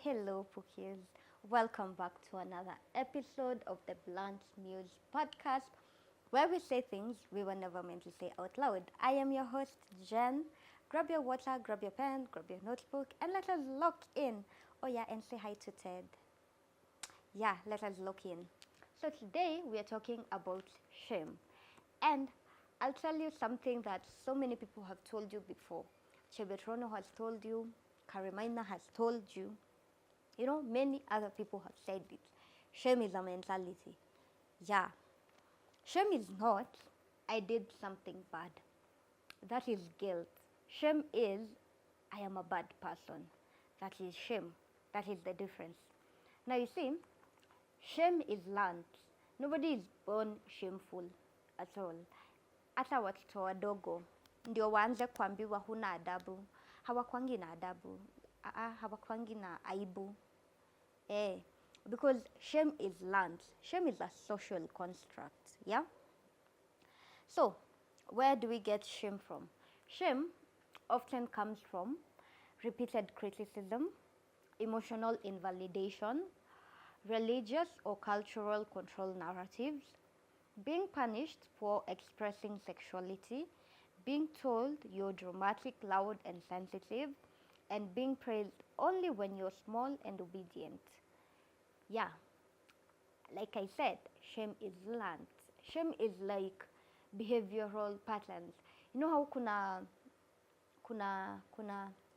Hello, Pookies. Welcome back to another episode of the Blunt Muse podcast, where we say things we were never meant to say out loud. I am your host, Jen. Grab your water, grab your pen, grab your notebook, and let us lock in. Oh, yeah, and say hi to Ted. Yeah, let us lock in. So, today we are talking about shame. And I'll tell you something that so many people have told you before. Chebetrono has told you, Karimaina has told you. You know, many other people have said it. Shame is a mentality. Yeah. Shame is not, I did something bad. That is guilt. Shame is, I am a bad person. That is shame. That is the difference. Now you see, shame is learned. Nobody is born shameful at all. Hata watoto wadogo ndio waanze kuambiwa huna adabu. Hawakwangi na adabu. Hawakwangi na aibu. Because shame is learned. Shame is a social construct, yeah? So, where do we get shame from? Shame often comes from repeated criticism, emotional invalidation, religious or cultural control narratives, being punished for expressing sexuality, being told you're dramatic, loud, and sensitive, and being praised only when you're small and obedient. Yeah, like I said, shame is learned. Shame is like behavioral patterns. You know how kuna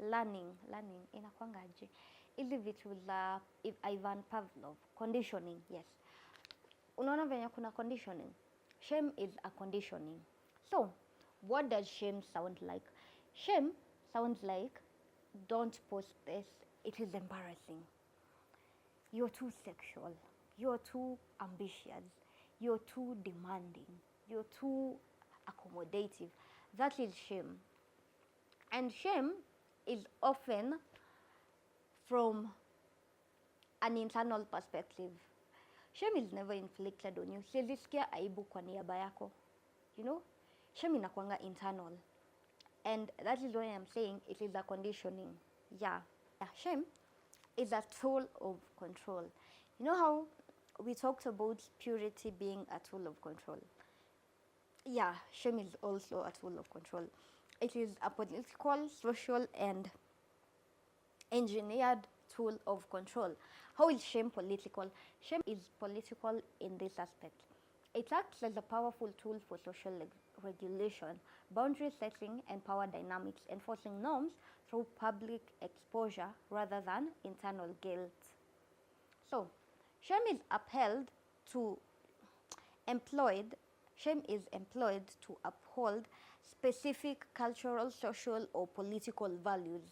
learning inakwangaje? Hizi vitu za Ivan Pavlov, conditioning, yes. Unaona venye kuna conditioning? Shame is a conditioning. So, what does shame sound like? Shame sounds like, don't post this, it is embarrassing. You're too sexual. You're too ambitious. You're too demanding. You're too accommodative. That is shame. And shame is often from an internal perspective. Shame is never inflicted on you. Siwezi aibu kwa niaba yako. You know? Shame inakuanga internal. And that is why I'm saying it is a conditioning. Yeah. Shame is a tool of control. You know how we talked about purity being a tool of control? Yeah, shame is also a tool of control. It is a political, social, and engineered tool of control. How is shame political? Shame is political in this aspect. It acts as a powerful tool for social regulation, boundary setting, and power dynamics, enforcing norms through public exposure rather than internal guilt. So, shame is employed to uphold specific cultural, social, or political values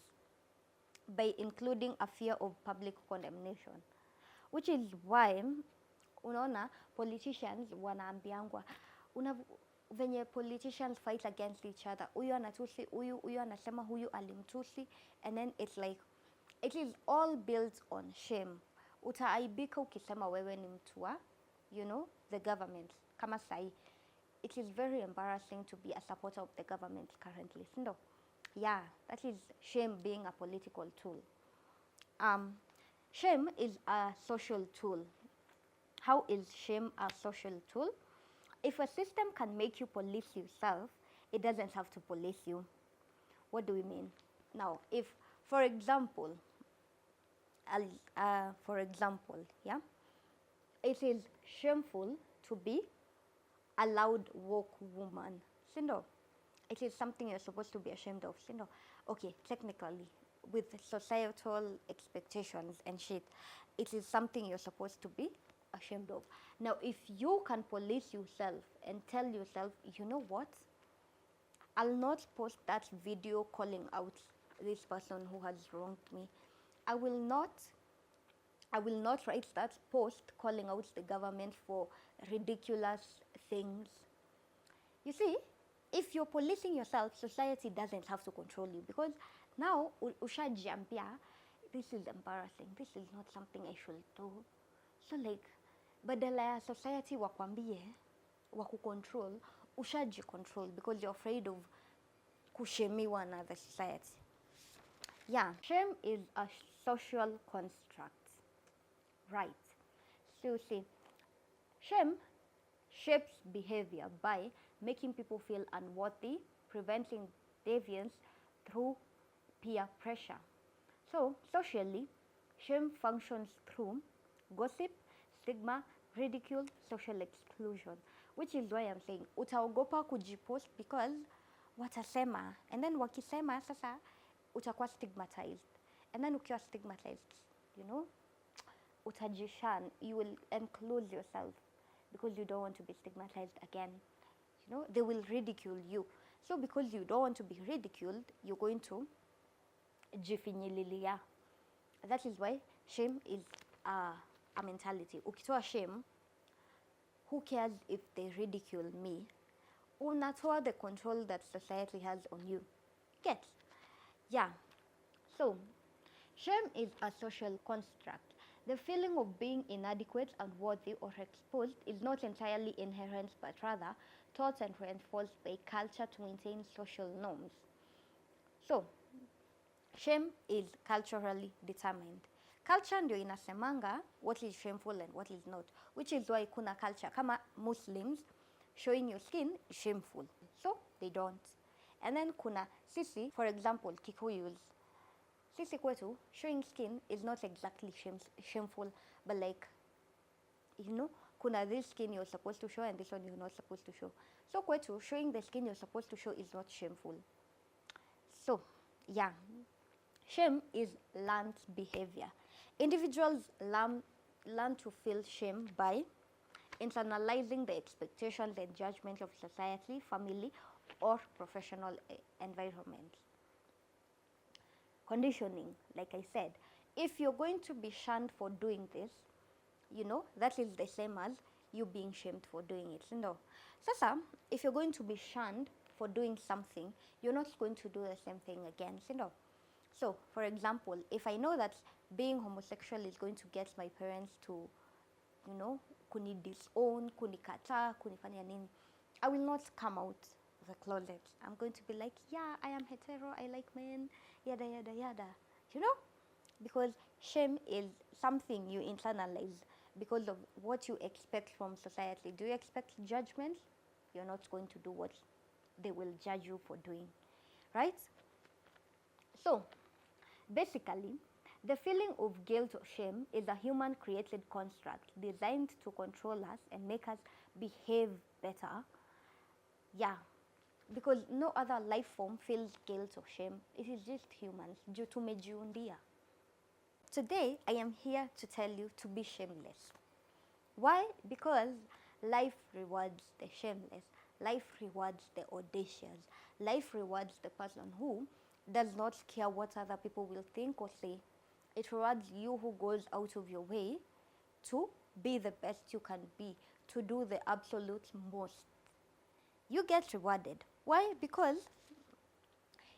by including a fear of public condemnation, which is why unaona politicians wanaambiangwa venye politicians fight against each other. Huyu anatusi huyu anasema huyu alimtusi, and then it's like it is all built on shame. Utaaibika ukisema wewe ni mtu wa, you know, the government. Kama sai, it is very embarrassing to be a supporter of the government currently. No. Yeah, that is shame being a political tool. Shame is a social tool. How is shame a social tool? If a system can make you police yourself, it doesn't have to police you. What do we mean? Now, if, for example, yeah, it is shameful to be a loud woke woman. Sindo, it is something you're supposed to be ashamed of. Sindo, okay, technically, with societal expectations and shit, it is something you're supposed to be ashamed of. Now, if you can police yourself and tell yourself, you know what, I'll not post that video calling out this person who has wronged me. I will not write that post calling out the government for ridiculous things. You see, if you're policing yourself, society doesn't have to control you, because now ushajiambia, this is embarrassing, this is not something I should do. So like, badala ya society wakwambie, wakukontrol, ushajicontrol because you're afraid of kushemiwa na the society. Yeah, shame is a social constructs. Right. So you see, shame shapes behavior by making people feel unworthy, preventing deviance through peer pressure. So, socially, shame functions through gossip, stigma, ridicule, social exclusion, which is why I'm saying utaogopa kujipost because watasema, and then wakisema sasa utakuwa stigmatized, and then ukiwa stigmatized, you know, utajishan, you will enclose yourself because you don't want to be stigmatized again. You know, they will ridicule you. So because you don't want to be ridiculed, you're going to jifinyililia. That is why shame is a mentality. Ukitoa shame, who cares if they ridicule me? Unatoa the control that society has on you. Get? Yeah. So, shame is a social construct. The feeling of being inadequate, unworthy, or exposed is not entirely inherent, but rather taught and reinforced by culture to maintain social norms. So, shame is culturally determined. Culture ndio inasemanga what is shameful and what is not, which is why kuna culture kama Muslims, showing your skin is shameful, so they don't. And then kuna sisi, for example, Kikuyus, sisi kwetu, showing skin is not exactly shameful, but like, you know, kuna this skin you're supposed to show and this one you're not supposed to show. So kwetu, showing the skin you're supposed to show is not shameful. So, yeah. Shame is learned behavior. Individuals learn to feel shame by internalizing the expectations and judgments of society, family, or professional environment. Conditioning, like I said, if you're going to be shunned for doing this, you know, that is the same as you being shamed for doing it. No. Sasa, if you're going to be shunned for doing something, you're not going to do the same thing again. No. So, for example, if I know that being homosexual is going to get my parents to, you know, kuni disown, kunikata, kunifanya nini, I will not come out of the closet. I'm going to be like, yeah, I am hetero, I like men, yada, yada, yada. You know? Because shame is something you internalize because of what you expect from society. Do you expect judgment? You're not going to do what they will judge you for doing. Right? So, basically, the feeling of guilt or shame is a human-created construct designed to control us and make us behave better. Yeah, because no other life form feels guilt or shame. It is just humans. Juu tumejiundia. Today, I am here to tell you to be shameless. Why? Because life rewards the shameless. Life rewards the audacious. Life rewards the person who does not care what other people will think or say. It rewards you who goes out of your way to be the best you can be, to do the absolute most. You get rewarded. Why? Because,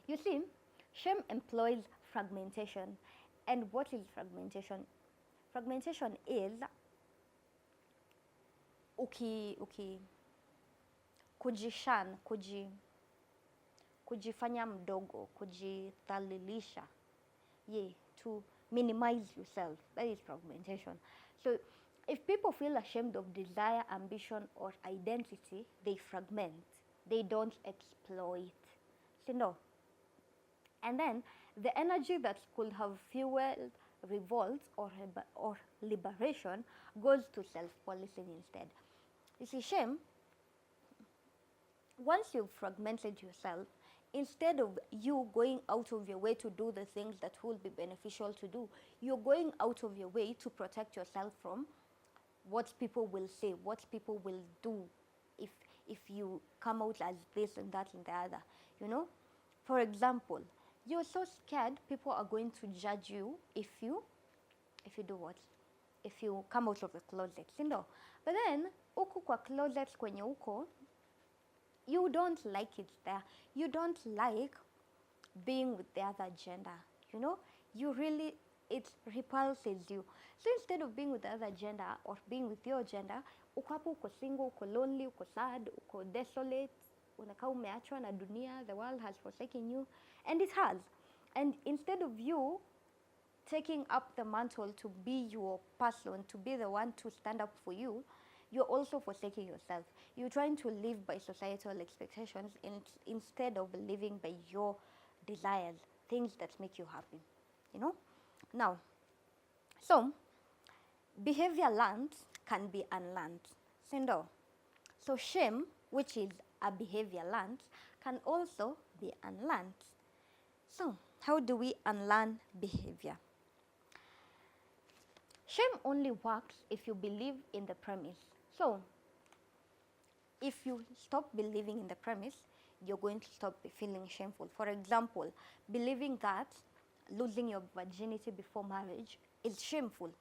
you see, shame employs fragmentation. And what is fragmentation? Fragmentation is kujishan, kujifanya mdogo, kujithalilisha. Yeah, to minimize yourself. That is fragmentation. So if people feel ashamed of desire, ambition, or identity, they fragment. They don't exploit. So no. And then the energy that could have fueled revolt or liberation goes to self-policing instead. You see, shame, once you've fragmented yourself, instead of you going out of your way to do the things that will be beneficial to do, you're going out of your way to protect yourself from what people will say, what people will do if you come out as this and that and the other, you know? For example, you're so scared people are going to judge you if you do what? If you come out of the closet, you know? But then, uku kwa closet kwenye uko, you don't like it there. You don't like being with the other gender, you know? You really, it repulses you. So instead of being with the other gender or being with your gender, uko hapo, uko single, uko lonely, uko sad, uko desolate, unakaa umeachwa na dunia, the world has forsaken you, and it has. And instead of you taking up the mantle to be your person, to be the one to stand up for you, you're also forsaking yourself. You're trying to live by societal expectations instead of living by your desires, things that make you happy, you know? Now, so behavior learned can be unlearned. Sindo. So shame, which is a behavior learned, can also be unlearned. So how do we unlearn behavior? Shame only works if you believe in the premise. So if you stop believing in the premise, you're going to stop feeling shameful. For example, believing that losing your virginity before marriage is shameful.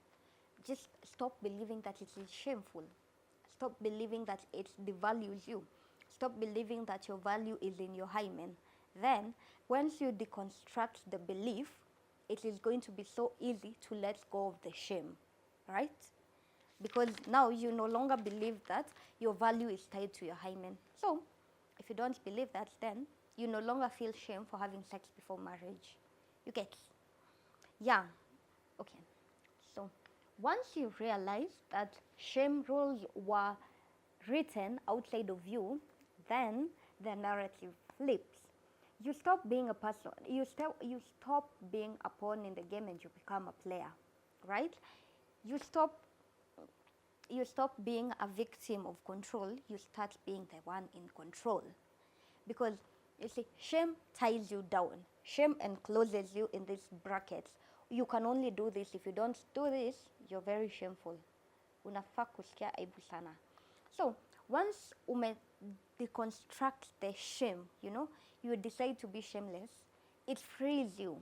Just stop believing that it is shameful. Stop believing that it devalues you. Stop believing that your value is in your hymen. Then, once you deconstruct the belief, it is going to be so easy to let go of the shame, right? Because now you no longer believe that your value is tied to your hymen. So, if you don't believe that, then you no longer feel shame for having sex before marriage. You get? Yeah. Okay. So, once you realize that shame rules were written outside of you, then the narrative flips. You stop being a person. You stop being a pawn in the game and you become a player, right? You stop being a victim of control. You start being the one in control. Because you see, shame ties you down. Shame encloses you in these brackets. You can only do this. If you don't do this, you're very shameful. Unafaa kusikia aibu sana. So once deconstruct the shame, you decide to be shameless, it frees you.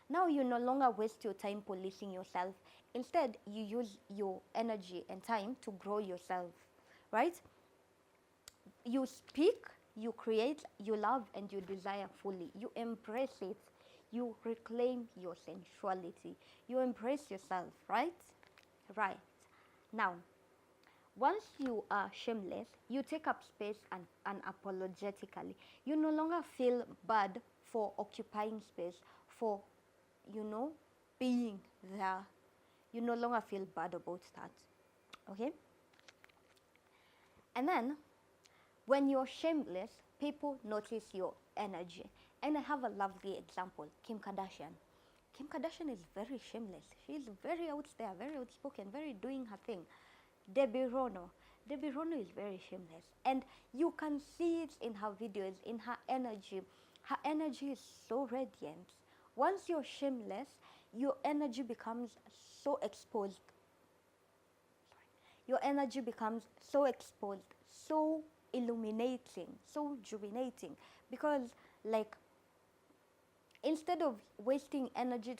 Now you no longer waste your time policing yourself. Instead, you use your energy and time to grow yourself, right? You speak, you create, you love, and you desire fully. You embrace it. You reclaim your sensuality. You embrace yourself, right? Right. Now, once you are shameless, you take up space unapologetically. You no longer feel bad for occupying space, for, being there. You no longer feel bad about that. Okay? And then, when you're shameless, people notice your energy. And I have a lovely example, Kim Kardashian. Kim Kardashian is very shameless. She's very out there, very outspoken, very doing her thing. Debbie Rono is very shameless. And you can see it in her videos, in her energy. Her energy is so radiant. Once you're shameless, your energy becomes so exposed. Your energy becomes so exposed, so illuminating, so juvenating. Because, instead of wasting energy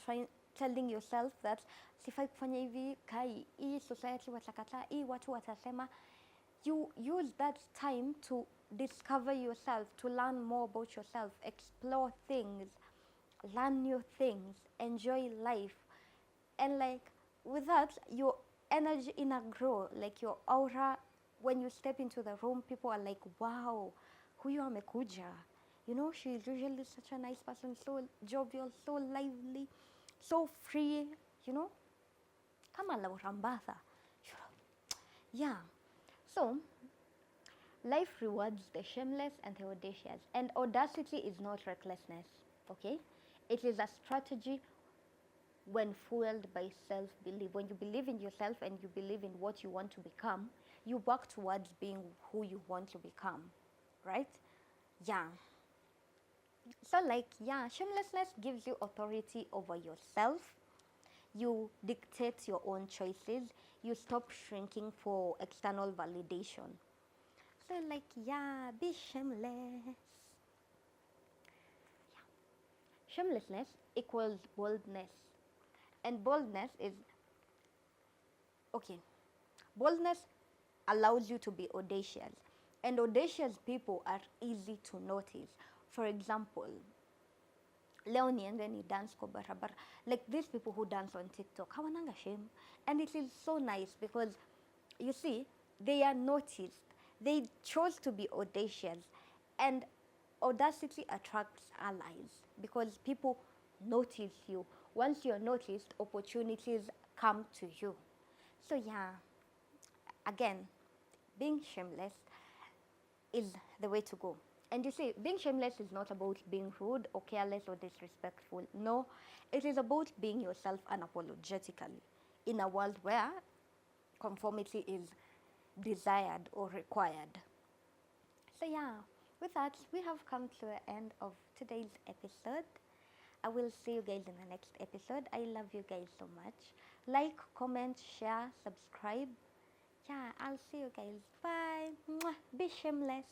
telling yourself that sifai kufanya hivi, kai, hii society watakataa, hii watu watasema, you use that time to discover yourself, to learn more about yourself, explore things, learn new things, enjoy life. And with that, your energy grow, your aura. When you step into the room, people are like, wow, huyu amekuja. She's usually such a nice person, so jovial, so lively, so free, Kama Laura Mbatha. Yeah. So, life rewards the shameless and the audacious. And audacity is not recklessness, okay? It is a strategy when fueled by self-belief. When you believe in yourself and you believe in what you want to become, you work towards being who you want to become, right? Yeah. So shamelessness gives you authority over yourself. You dictate your own choices. You stop shrinking for external validation. So be shameless. Yeah. Shamelessness equals boldness. And boldness boldness allows you to be audacious. And audacious people are easy to notice. For example, leo niende ni dance kwa barabara. Like these people who dance on TikTok, hawananga shame. And it is so nice because, you see, they are noticed. They chose to be audacious. And audacity attracts allies because people notice you. once you're noticed, opportunities come to you. So yeah, again, being shameless is the way to go. And you see, being shameless is not about being rude or careless or disrespectful. No, it is about being yourself unapologetically in a world where conformity is desired or required. So yeah, with that, we have come to the end of today's episode. I will see you guys in the next episode. I love you guys so much. Like, comment, share, subscribe. Yeah, I'll see you guys. Bye. Mwah. Be shameless.